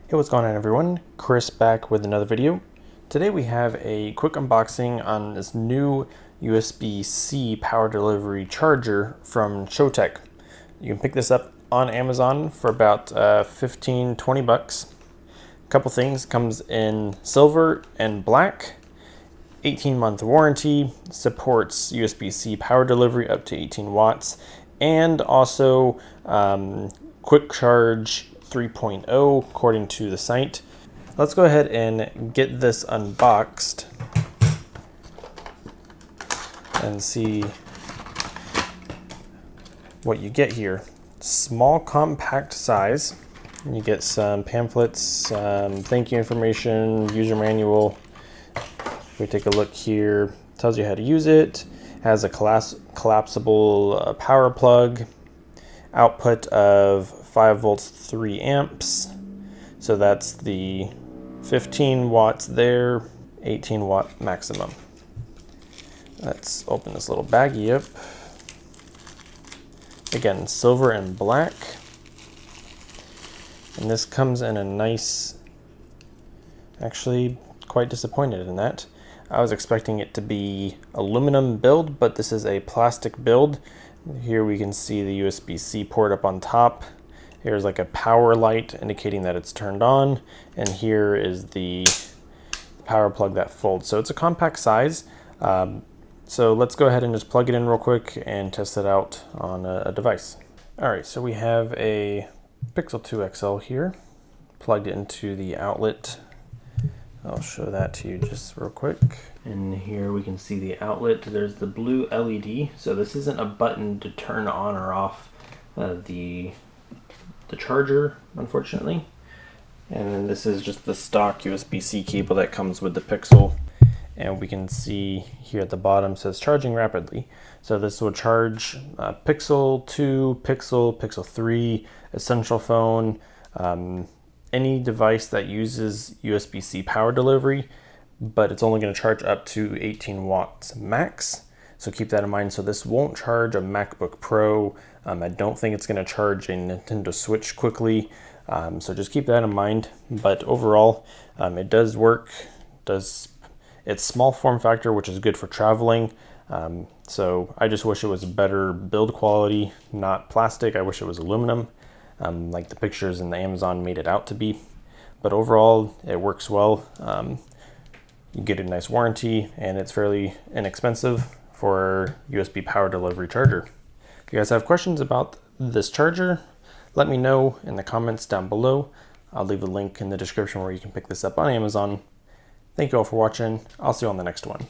Hey, what's going on everyone? Chris back with another video. Today we have a quick unboxing on this new USB-C power delivery charger from Choetech. You can pick this up on Amazon for about 15-20 bucks. A couple things, comes in silver and black, 18-month warranty, supports USB-C power delivery up to 18 watts, and also quick charge 3.0 according to the site. Let's go ahead and get this unboxed and see what you get here. Small compact size. You get some pamphlets, thank you information, user manual. If we take a look here, tells you how to use it. Has a collapsible power plug, output of 5 volts 3 amps, so that's the 15 watts there, 18 watt maximum. Let's open this little baggie up. Again, silver and black, and this comes in a nice, actually quite disappointed in that. I was expecting it to be aluminum build, but this is a plastic build. Here we can see the USB-C port up on top. Here's like a power light indicating that it's turned on, and here is the power plug that folds. So it's a compact size. So let's go ahead and just plug it in real quick and test it out on a device. All right, so we have a Pixel 2 XL here, plugged into the outlet. I'll show that to you just real quick. And here we can see the outlet. There's the blue LED. So this isn't a button to turn on or off the charger, unfortunately. And then this is just the stock USB-C cable that comes with the Pixel. And we can see here at the bottom says charging rapidly. So this will charge Pixel 2, Pixel 3, Essential Phone, any device that uses USB-C power delivery, but it's only going to charge up to 18 watts max. So keep that in mind. So this won't charge a MacBook Pro. I don't think it's going to charge a Nintendo Switch quickly. So just keep that in mind. But overall, it does work. It's small form factor, which is good for traveling. So I just wish it was better build quality, not plastic. I wish it was aluminum, like the pictures in the Amazon made it out to be. But overall, it works well. You get a nice warranty, and it's fairly inexpensive for USB power delivery charger. If you guys have questions about this charger, let me know in the comments down below. I'll leave a link in the description where you can pick this up on Amazon. Thank you all for watching. I'll see you on the next one.